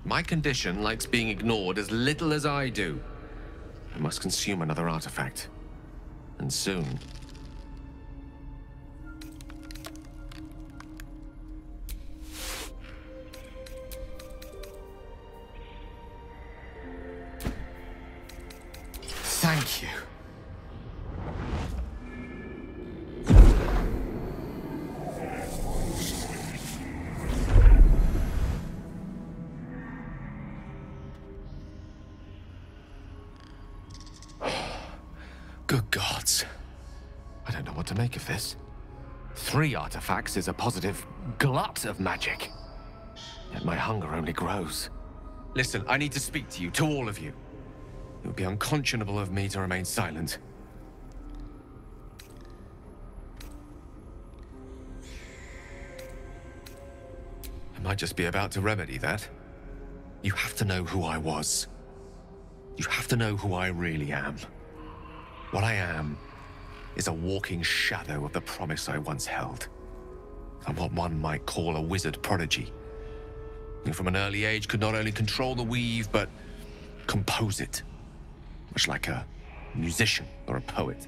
My condition likes being ignored as little as I do. I must consume another artifact. And soon. Thank you. Good gods. I don't know what to make of this. 3 artifacts is a positive glut of magic. Yet my hunger only grows. Listen, I need to speak to you, to all of you. It would be unconscionable of me to remain silent. I might just be about to remedy that. You have to know who I was. You have to know who I really am. What I am is a walking shadow of the promise I once held. I'm what one might call a wizard prodigy. Who from an early age could not only control the weave, but compose it. Much like a musician or a poet.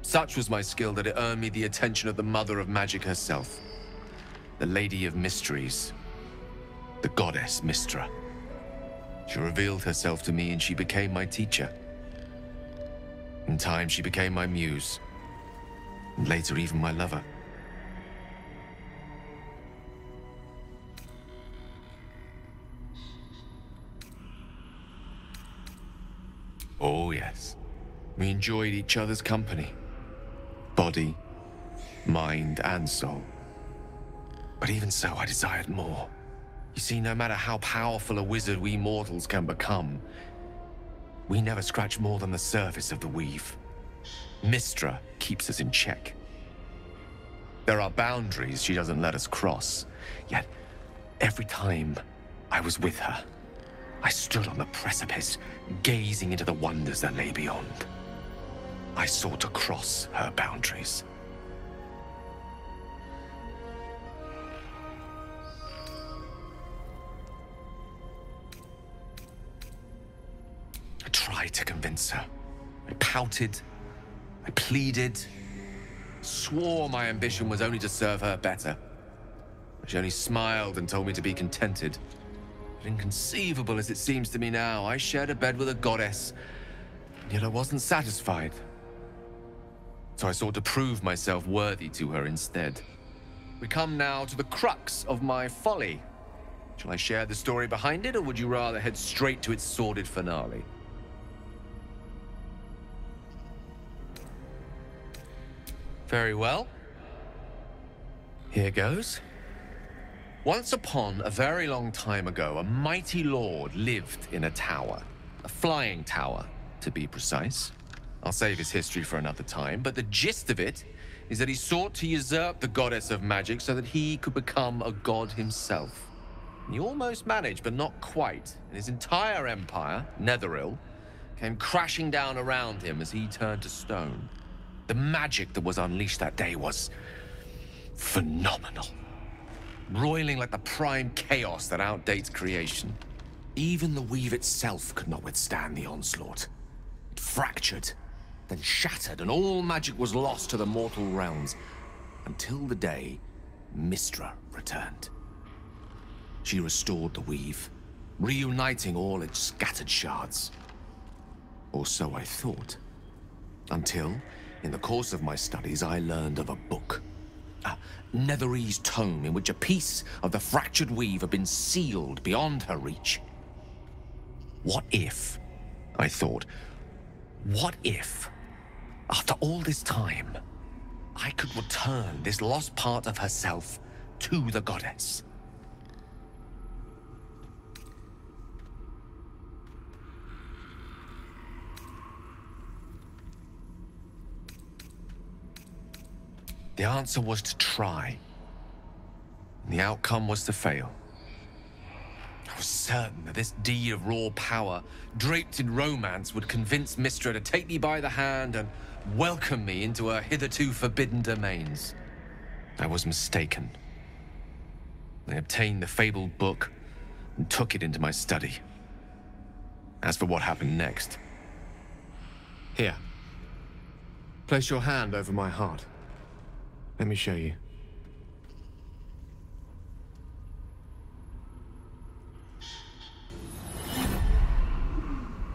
Such was my skill that it earned me the attention of the mother of magic herself. The Lady of Mysteries. The goddess Mystra. She revealed herself to me and she became my teacher. In time, she became my muse. And later, even my lover. Oh, yes. We enjoyed each other's company. Body, mind, and soul. But even so, I desired more. You see, no matter how powerful a wizard we mortals can become, we never scratch more than the surface of the weave. Mystra keeps us in check. There are boundaries she doesn't let us cross, yet every time I was with her, I stood on the precipice, gazing into the wonders that lay beyond. I sought to cross her boundaries. I tried to convince her. I pouted. I pleaded. Swore my ambition was only to serve her better. She only smiled and told me to be contented. But inconceivable as it seems to me now, I shared a bed with a goddess, and yet I wasn't satisfied. So I sought to prove myself worthy to her instead. We come now to the crux of my folly. Shall I share the story behind it, or would you rather head straight to its sordid finale? Very well. Here goes. Once upon a very long time ago, a mighty lord lived in a tower. A flying tower, to be precise. I'll save his history for another time, but the gist of it is that he sought to usurp the goddess of magic so that he could become a god himself. And he almost managed, but not quite. And his entire empire, Netheril, came crashing down around him as he turned to stone. The magic that was unleashed that day was phenomenal. Roiling like the prime chaos that outdates creation. Even the weave itself could not withstand the onslaught. It fractured, then shattered, and all magic was lost to the mortal realms, until the day Mystra returned. She restored the weave, reuniting all its scattered shards. Or so I thought. Until, in the course of my studies, I learned of a book. A Netherese tome in which a piece of the fractured weave had been sealed beyond her reach. What if, I thought, what if, after all this time, I could return this lost part of herself to the goddess? The answer was to try. And the outcome was to fail. I was certain that this deed of raw power, draped in romance, would convince Mystra to take me by the hand and welcome me into her hitherto forbidden domains. I was mistaken. I obtained the fabled book, and took it into my study. As for what happened next... Here. Place your hand over my heart. Let me show you.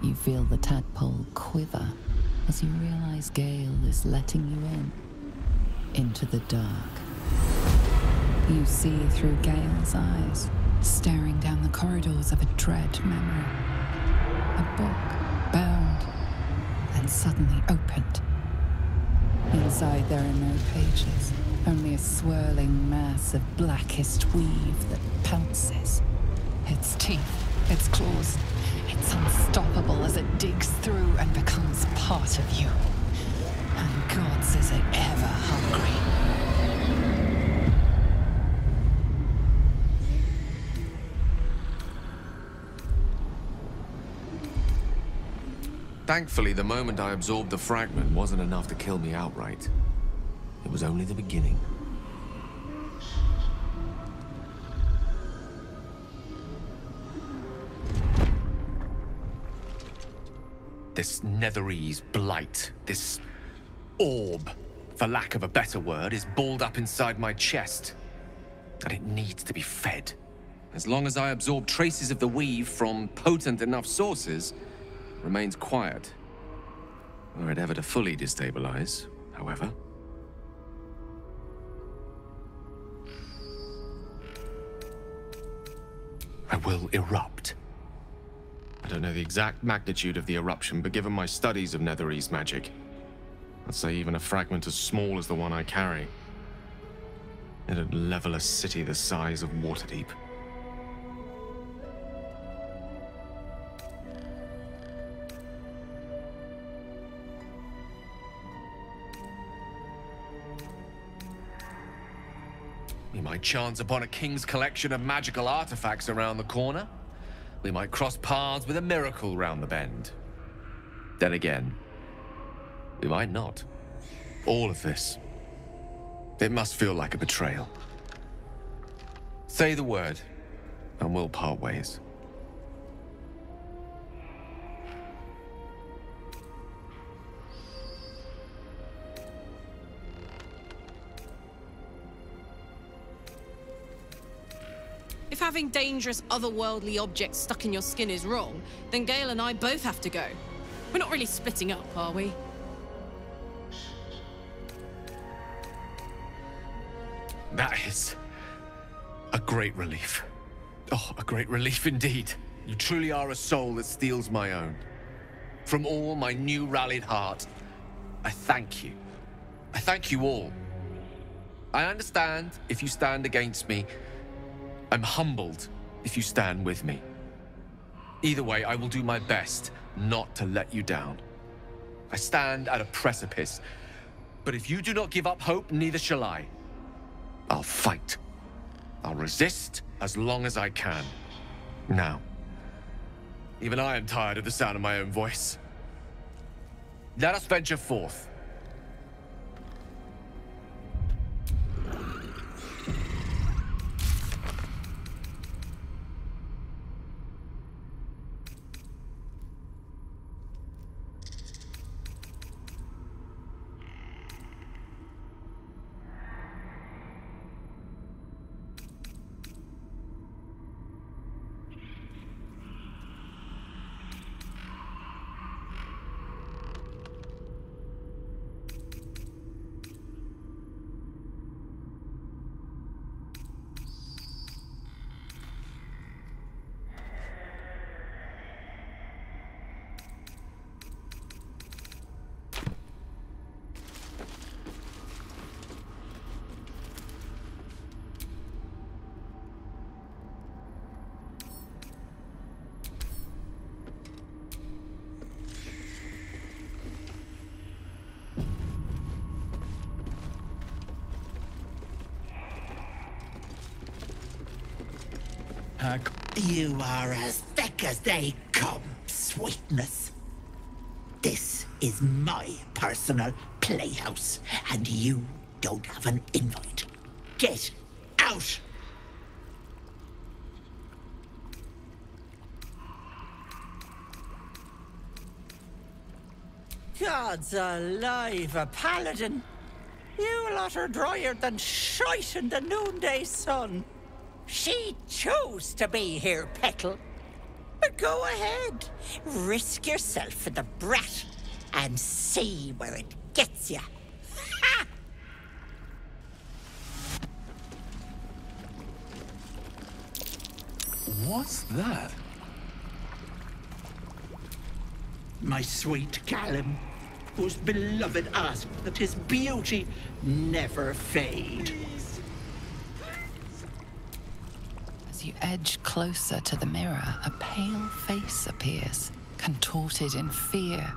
You feel the tadpole quiver as you realize Gale is letting you into the dark. You see through Gale's eyes, staring down the corridors of a dread memory. A book, bound, and suddenly opened. Inside there are no pages, only a swirling mass of blackest weave that pounces. Its teeth, its claws, it's unstoppable as it digs through and becomes part of you. And gods, is it ever hungry. Thankfully, the moment I absorbed the fragment wasn't enough to kill me outright. It was only the beginning. This netherese blight, this orb, for lack of a better word, is balled up inside my chest. And it needs to be fed. As long as I absorb traces of the weave from potent enough sources, remains quiet. Were it ever to fully destabilize, however. I will erupt. I don't know the exact magnitude of the eruption, but given my studies of netherese magic, I'd say even a fragment as small as the one I carry, it'd level a city the size of Waterdeep. We might chance upon a king's collection of magical artifacts around the corner. We might cross paths with a miracle round the bend. Then again, we might not. All of this, it must feel like a betrayal. Say the word, and we'll part ways. If having dangerous, otherworldly objects stuck in your skin is wrong, then Gale and I both have to go. We're not really splitting up, are we? That is a great relief. Oh, a great relief indeed. You truly are a soul that steals my own. From all my new rallied heart, I thank you. I thank you all. I understand if you stand against me. I'm humbled if you stand with me. Either way, I will do my best not to let you down. I stand at a precipice, but if you do not give up hope, neither shall I. I'll fight. I'll resist as long as I can. Now, even I am tired of the sound of my own voice. Let us venture forth. You are as thick as they come, sweetness. This is my personal playhouse, and you don't have an invite. Get out! God's alive, a paladin. You lot are drier than shite in the noonday sun. She chose to be here, Petal. But go ahead, risk yourself for the brat and see where it gets you. Ha! What's that? My sweet Callum, whose beloved asked that his beauty never fade. As you edge closer to the mirror, a pale face appears, contorted in fear.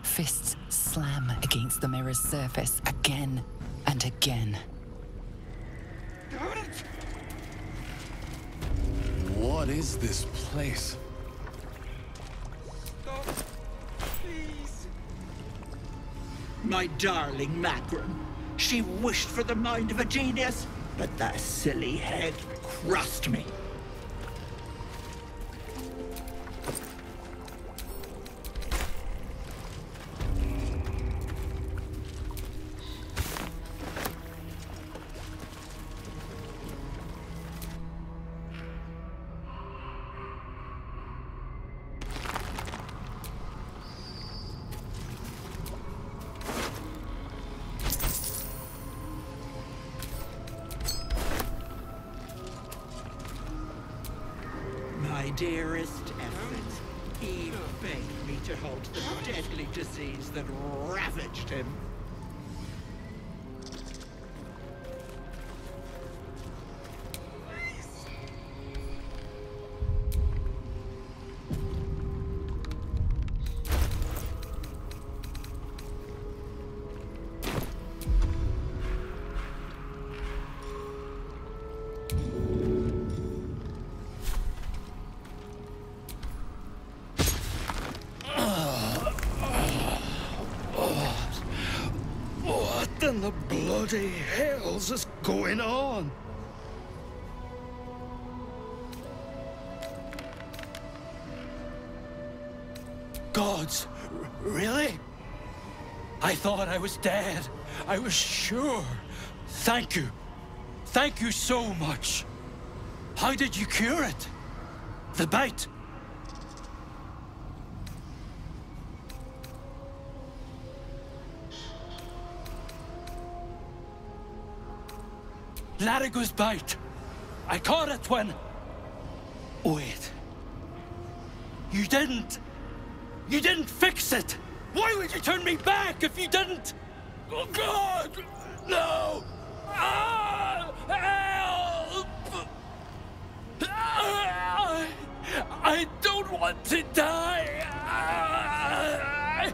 Fists slam against the mirror's surface again and again. What is this place? My darling Macron. She wished for the mind of a genius, but that silly head crossed me. My dearest Effort, he begged me to halt the deadly disease that ravaged him. What in the bloody hells is going on? Gods, really? I thought I was dead. I was sure. Thank you. Thank you so much. How did you cure it? The bite? Larigo's bite. I caught it when... Wait. You didn't fix it! Why would you turn me back if you didn't? Oh God! No! Ah, help! Ah, I don't want to die! Ah,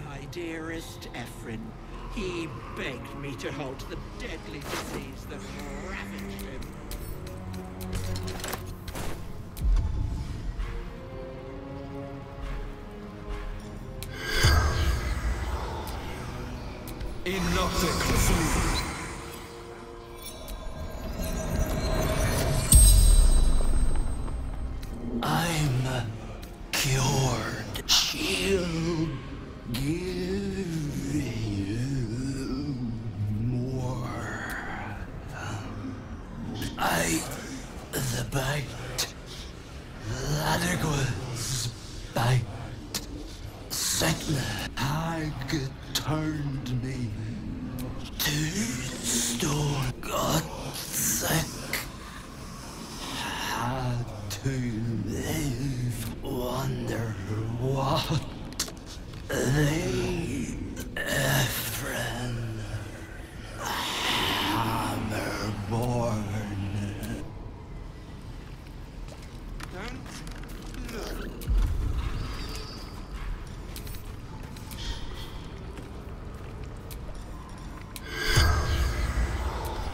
My dearest Ephraim, he begged me to halt the deadly disease that ravaged him. enough to conclude. I'm cured. She'll give you more. The bite. Ladigwas bite. Sickness. Hag turned me to stone. Got sick. Had to live. Wonder what they Ephraim Hammerborn.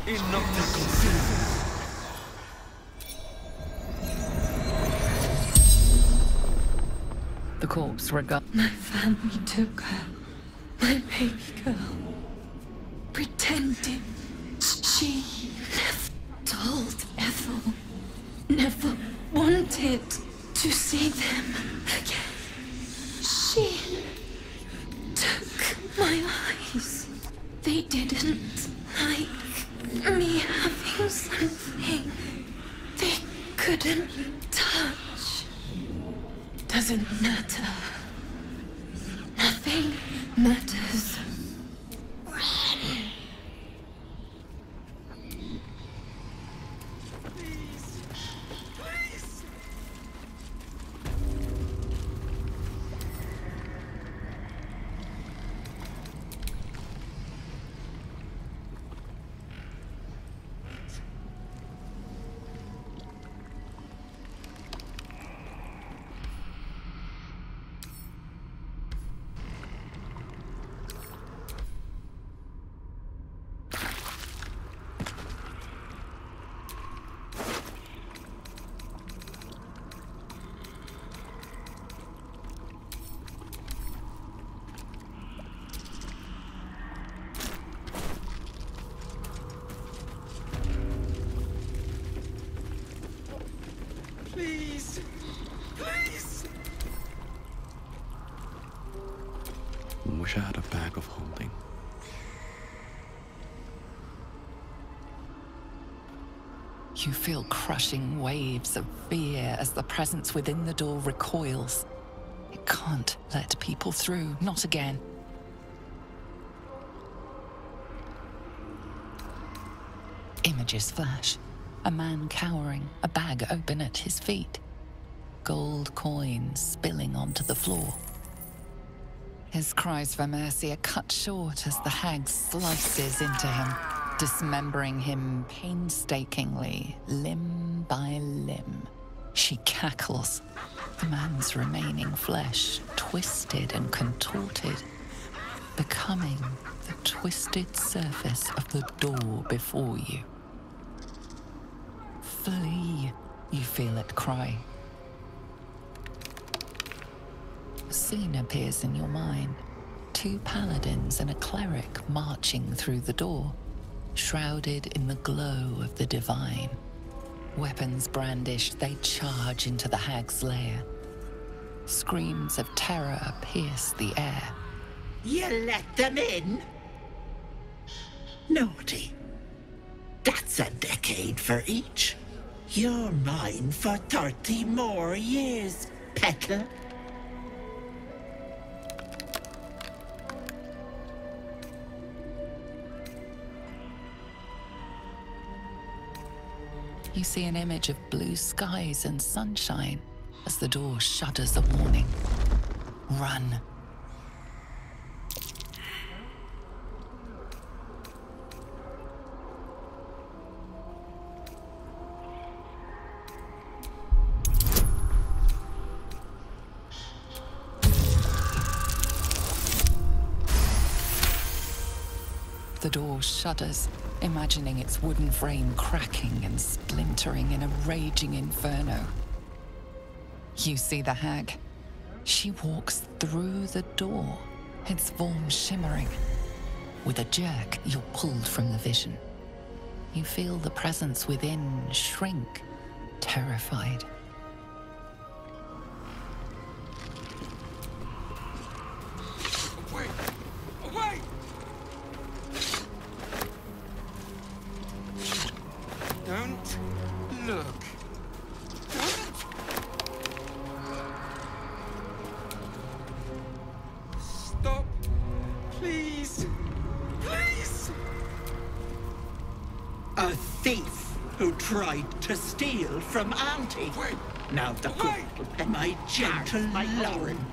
Enough to conceive. The corpse regard. My family took her, my baby girl, pretending She never told Ethel, never wanted to see them again. She took my eyes. They didn't like me having something they couldn't touch. Doesn't matter. Nothing matters. Please! Please! Wish I had a bag of holding. You feel crushing waves of fear as the presence within the door recoils. It can't let people through, not again. Images flash. A man cowering, a bag open at his feet. Gold coins spilling onto the floor. His cries for mercy are cut short as the hag slices into him, dismembering him painstakingly, limb by limb. She cackles, the man's remaining flesh twisted and contorted, becoming the twisted surface of the door before you. Flee, you feel it cry. A scene appears in your mind. 2 paladins and a cleric marching through the door, shrouded in the glow of the divine. Weapons brandished, they charge into the hag's lair. Screams of terror pierce the air. You let them in? Naughty. That's a decade for each. You're mine for 30 more years, Petal. You see an image of blue skies and sunshine as the door shudders a warning. Run. The door shudders, imagining its wooden frame cracking and splintering in a raging inferno. You see the hag. She walks through the door, its form shimmering. With a jerk, you're pulled from the vision. You feel the presence within shrink, terrified. Away! Away! Don't look. Don't. Stop. Please. Please. A thief who tried to steal from Auntie. Wait. Now the Wait. good, my gentle Lauren.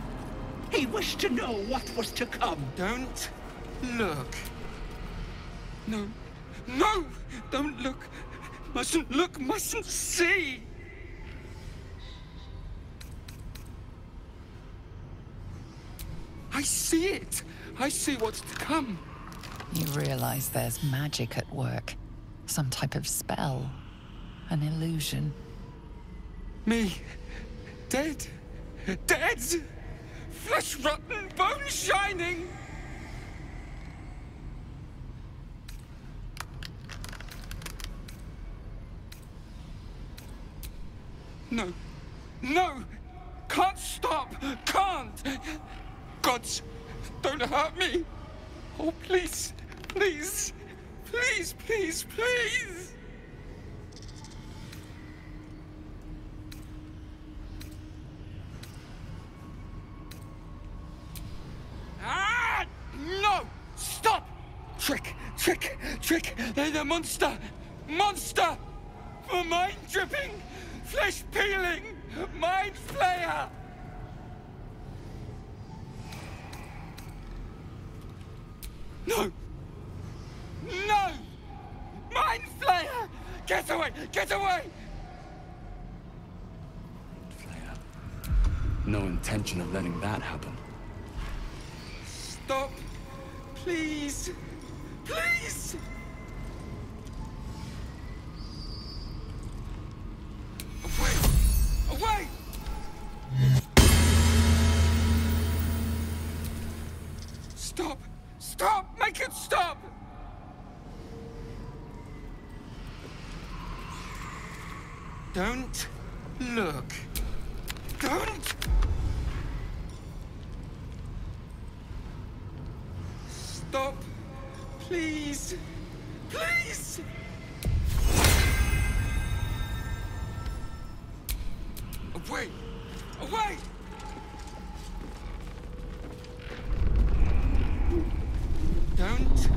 He wished to know what was to come. Don't look. No. No! Don't look. Mustn't look, mustn't see. I see it. I see what's to come. You realize there's magic at work. Some type of spell. An illusion. Me. Dead. Dead! Flesh rotten, bone shining! No. No! Can't stop! Can't! Gods, don't hurt me! Oh, please, please, please, please, please! Ah! No! Stop! Trick! Trick! Trick! They're the monster! Monster! For mind dripping! Flesh peeling! Mind flayer! No! No! Mind flayer! Get away! Get away! Flair. No intention of letting that happen. Stop! Please! Please! Away! Away! Stop! Stop! Make it stop! Don't look. Don't! Stop! Please! Please! Away! Away! Don't!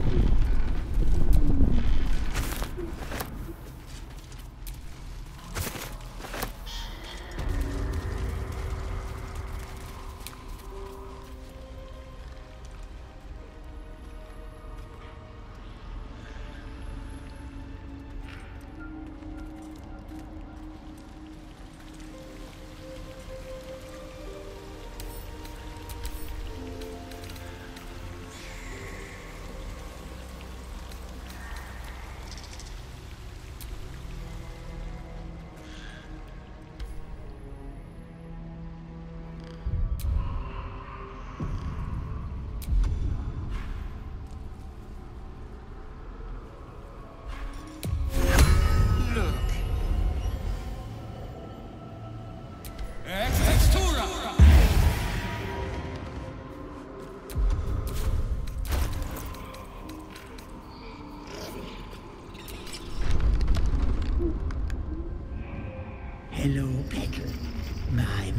Hello, Petal. My,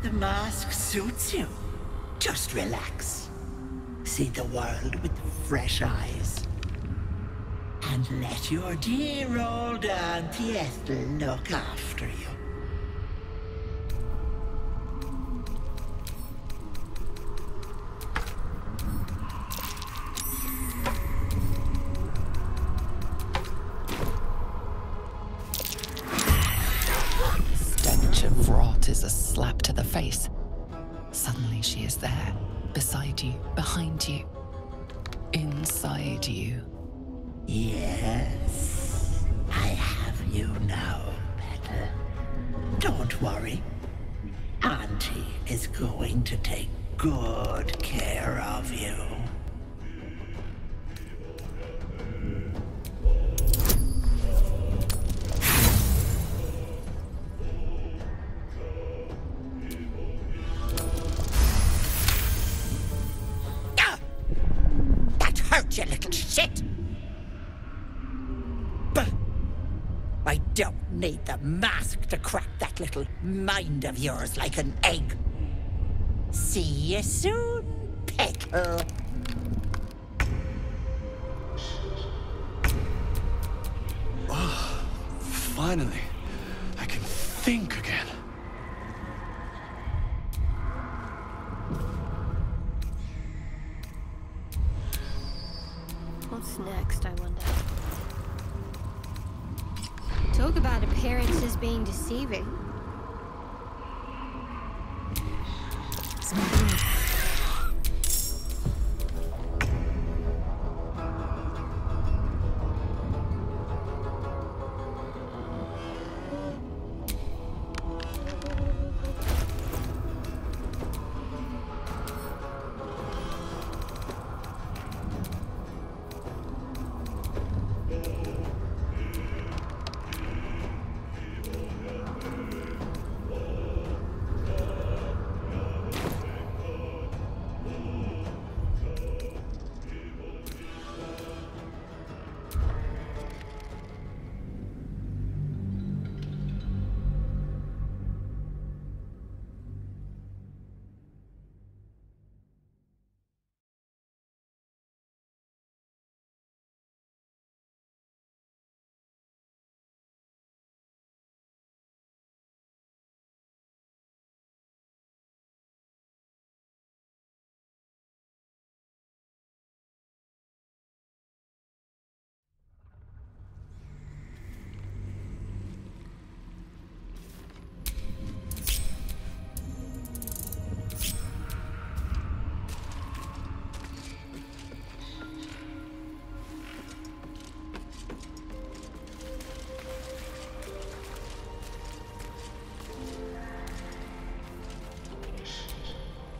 the mask suits you. Just relax. See the world with fresh eyes. And let your dear old Auntie Ethel look after you. Stench of rot is a slap to the face. Suddenly she is there, beside you, behind you, inside you. Yes, I have you now, Petal. Don't worry. Auntie is going to take good care of you. Ah! That hurt, you little shit! I don't need the mask to crack that little mind of yours like an egg. See you soon, Petal. Oh, finally, I can think again. What's next, I wonder? Talk about appearances being deceiving.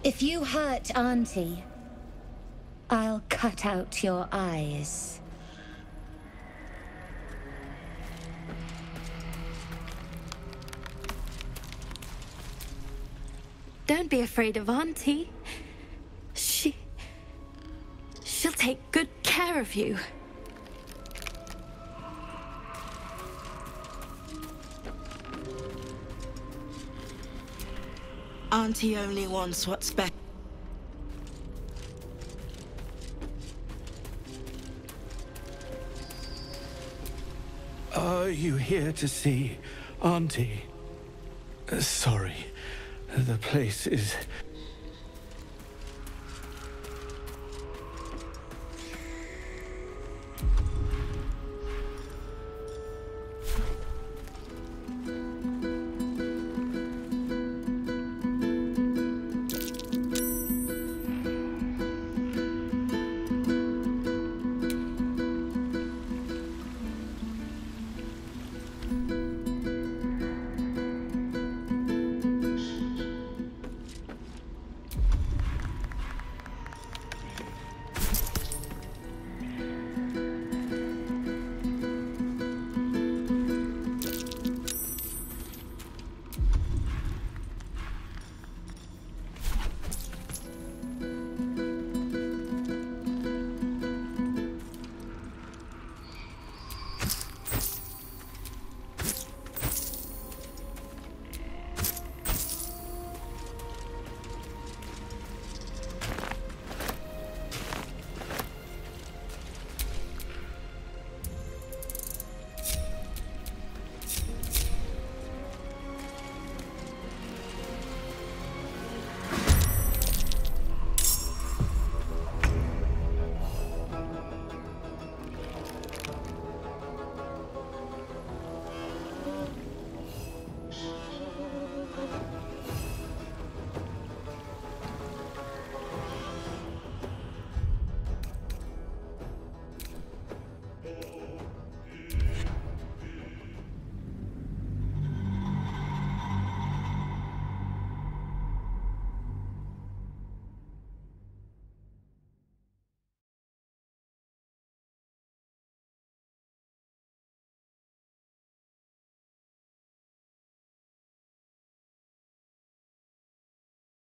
If you hurt Auntie, I'll cut out your eyes. Don't be afraid of Auntie. She'll take good care of you. Auntie only wants what's best. Are you here to see Auntie? Sorry, the place is